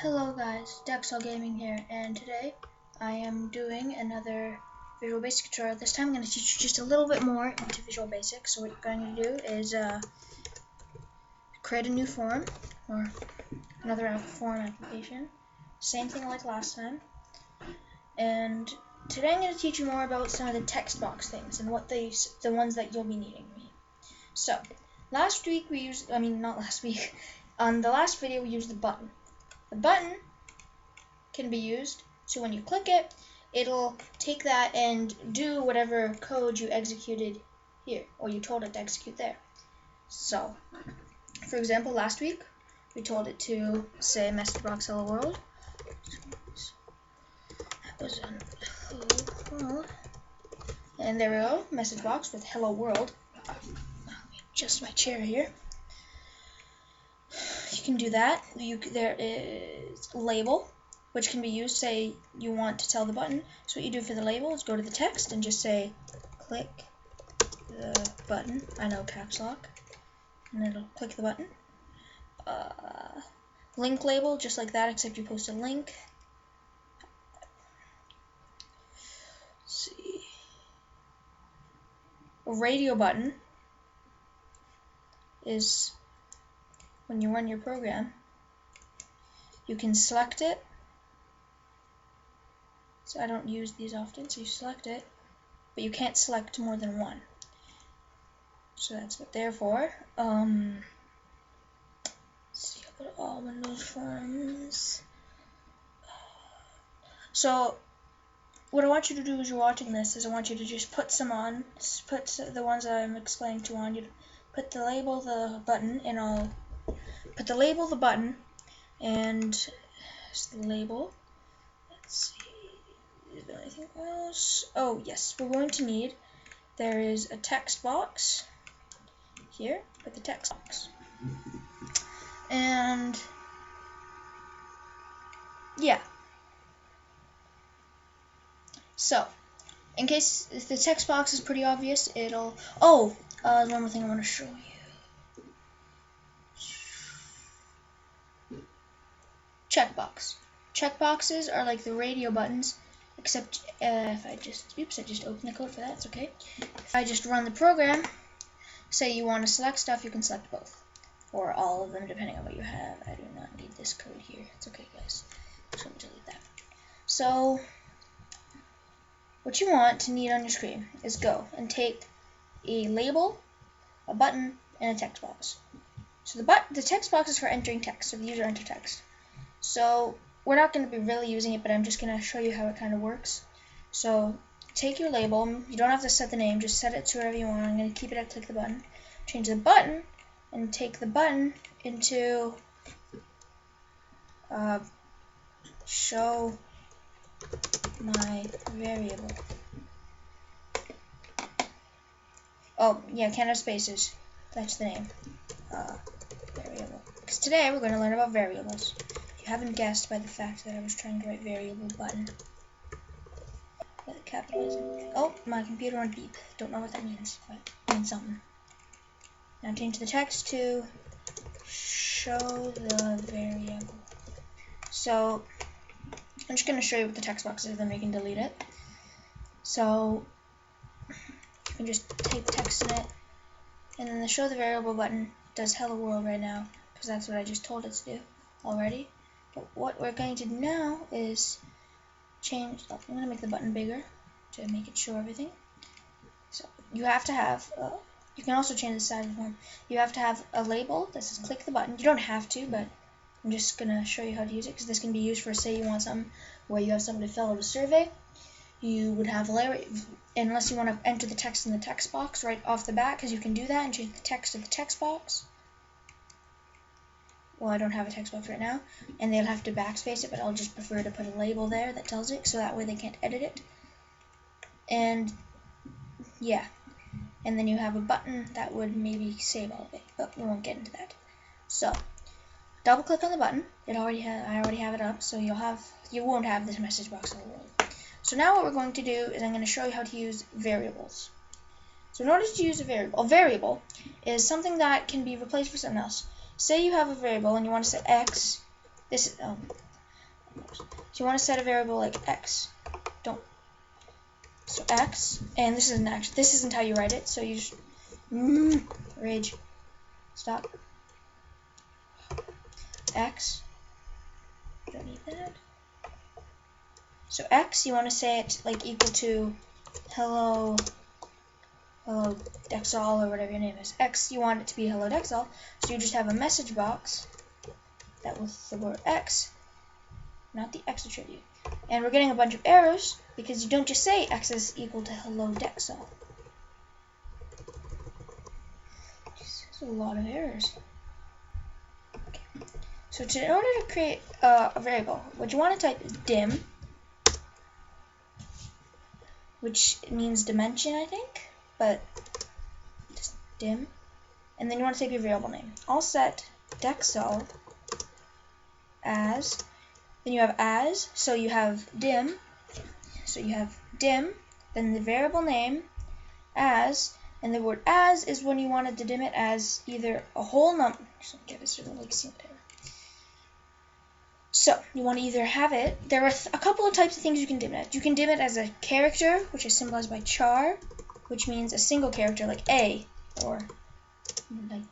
Hello guys, Dexel Gaming here, and today I am doing another Visual Basic tutorial. This time I'm going to teach you just a little bit more into Visual Basic. So what you're going to do is create a new form, or another form application. Same thing like last time. And today I'm going to teach you more about some of the text box things and what the ones that you'll be needing. So, last week we used, not last week, on the last video we used the button. The button can be used, so when you click it, it'll take that and do whatever code you executed here, or you told it to execute there. So, for example, last week, we told it to say message box hello world. That was on hello world. And there we go, message box with hello world. Let me adjust my chair here. You can do that. There is label, which can be used, say you want to tell the button. So what you do for the label is go to the text and just say click the button. I know, caps lock. And it'll click the button. Link label, just like that, except you post a link. Let's see. A radio button is when you run your program, you can select it. So I don't use these often, so you select it, but you can't select more than one. So that's what they're for. Let's see, I'll go to all Windows forms. So what I want you to do as you're watching this is I want you to just put some on, put the ones that I'm explaining to on. You put the label, the button, and I'll put the label, the button, and the label. Let's see. Is there anything else? Oh yes, we're going to need, there is a text box here with the text box, and yeah, so in case if the text box is pretty obvious, it'll there's one more thing I want to show you. Checkboxes are like the radio buttons, except if I just opened the code for that, it's okay. If I just run the program, say you want to select stuff, you can select both, or all of them, depending on what you have. I do not need this code here. It's okay, guys. Just going to delete that. So, what you want to need on your screen is go and take a label, a button, and a text box. So the text box is for entering text, so the user enter text. So we're not going to be really using it, but I'm just going to show you how it kind of works. So take your label. You don't have to set the name, just set it to whatever you want. I'm going to keep it at click the button. Change the button and take the button into show my variable. Oh yeah, can't have spaces. That's the name. Variable. Because today we're going to learn about variables. You haven't guessed by the fact that I was trying to write variable button with capitalism. Oh, my computer went beep. Don't know what that means, but it means something. Now change the text to show the variable. So I'm just going to show you what the text box is, then we can delete it. So you can just type text in it, and then the show the variable button does hello world right now, because that's what I just told it to do already. But what we're going to do now is change, I'm going to make the button bigger to make it show everything. So you have to have, you can also change the size of the form. You have to have a label that says click the button. You don't have to, but I'm just going to show you how to use it, because this can be used for, say you want something where you have somebody fill out a survey. You would have a layer, unless you want to enter the text in the text box right off the bat, because you can do that and change the text to the text box. Well, I don't have a text box right now, and they'll have to backspace it, but I'll just prefer to put a label there that tells it, so that way they can't edit it. And yeah, and then you have a button that would maybe save all of it, but we won't get into that. So double click on the button. I already have it up, so you won't have this message box in the world. So now what we're going to do is I'm going to show you how to use variables. So in order to use a variable is something that can be replaced for something else. Say you have a variable and you want to set x. So you want to set a variable like x. Don't. So x, and this isn't how you write it. So you just rage. Stop. X. Don't need that. So x, you want to say it like equal to hello Dexall or whatever your name is. X, you want it to be hello Dexall, so you just have a message box that with the word x, not the x attribute. And we're getting a bunch of errors because you don't just say x is equal to hello Dexall. There's a lot of errors. Okay. So in order to create a variable, what you want to type is dim, which means dimension, I think, but just dim. And then you want to type your variable name. I'll set Dexall as, then you have as, so you have dim, then the variable name as, and the word as is when you wanted to dim it as either a whole number. So you want to either have it, there are a couple of types of things you can dim it. You can dim it as a character, which is symbolized by char, which means a single character like A or like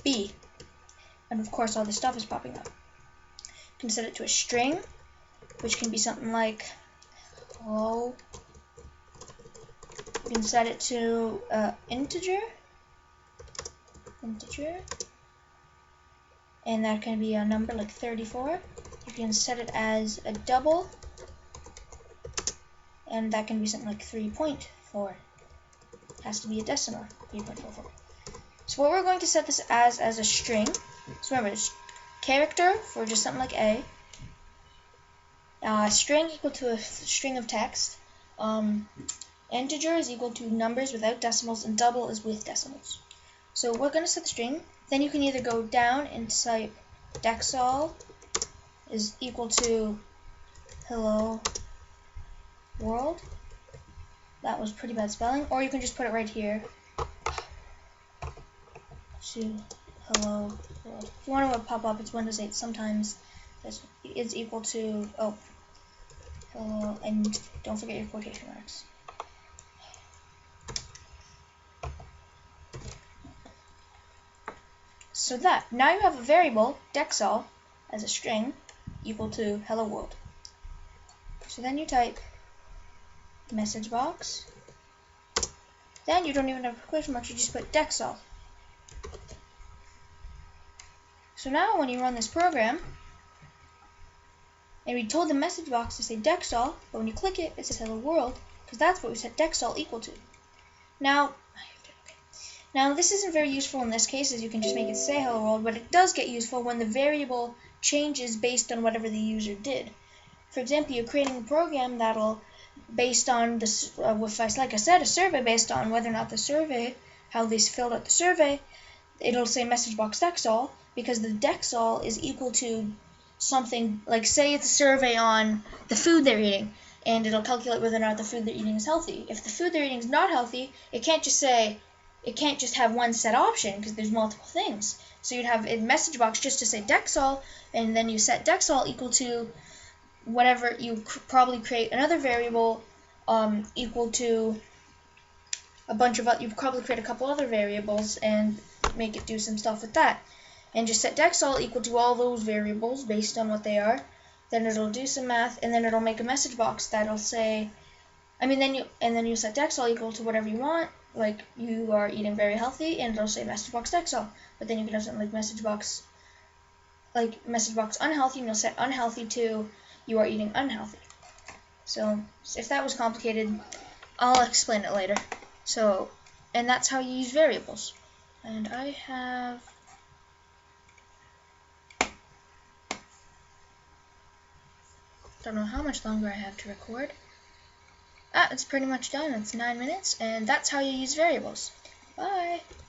B. And of course all this stuff is popping up. You can set it to a string, which can be something like hello. You can set it to integer, and that can be a number like 34. You can set it as a double, and that can be something like 3.4. Has to be a decimal, 3.44. So what we're going to set this as a string. So remember, it's character for just something like A. String equal to a string of text. Integer is equal to numbers without decimals, and double is with decimals. So we're going to set the string. Then you can either go down and type Dexall is equal to hello world. That was pretty bad spelling. Or you can just put it right here to hello world. If you want to pop up, it's Windows 8. Sometimes it's equal to hello, and don't forget your quotation marks. So that now you have a variable Dexall as a string equal to hello world. So then you type message box. Then you don't even have quotation marks, you just put Dexall. So now when you run this program, and we told the message box to say Dexall, but when you click it, it says hello world, because that's what we set Dexall equal to. Now this isn't very useful in this case, as you can just make it say hello world, but it does get useful when the variable changes based on whatever the user did. For example, you're creating a program that'll, based on this, like I said, a survey based on whether or not the survey, how they filled out the survey, it'll say message box Dexall, because the Dexall is equal to something, like say it's a survey on the food they're eating, and it'll calculate whether or not the food they're eating is healthy. If the food they're eating is not healthy, it can't just have one set option, because there's multiple things. So you'd have a message box just to say Dexall, and then you set Dexall equal to whatever. You probably create another variable equal to a bunch of you probably create a couple other variables and make it do some stuff with that, and just set Dexall equal to all those variables based on what they are. Then it'll do some math, and then it'll make a message box that'll say, then you set Dexall equal to whatever you want, like you are eating very healthy, and it'll say message box Dexall. But then you can have something like message box unhealthy, and you'll set unhealthy to you are eating unhealthy. So if that was complicated, I'll explain it later. So, and that's how you use variables. And I don't know how much longer I have to record. It's pretty much done. It's 9 minutes, and that's how you use variables. Bye.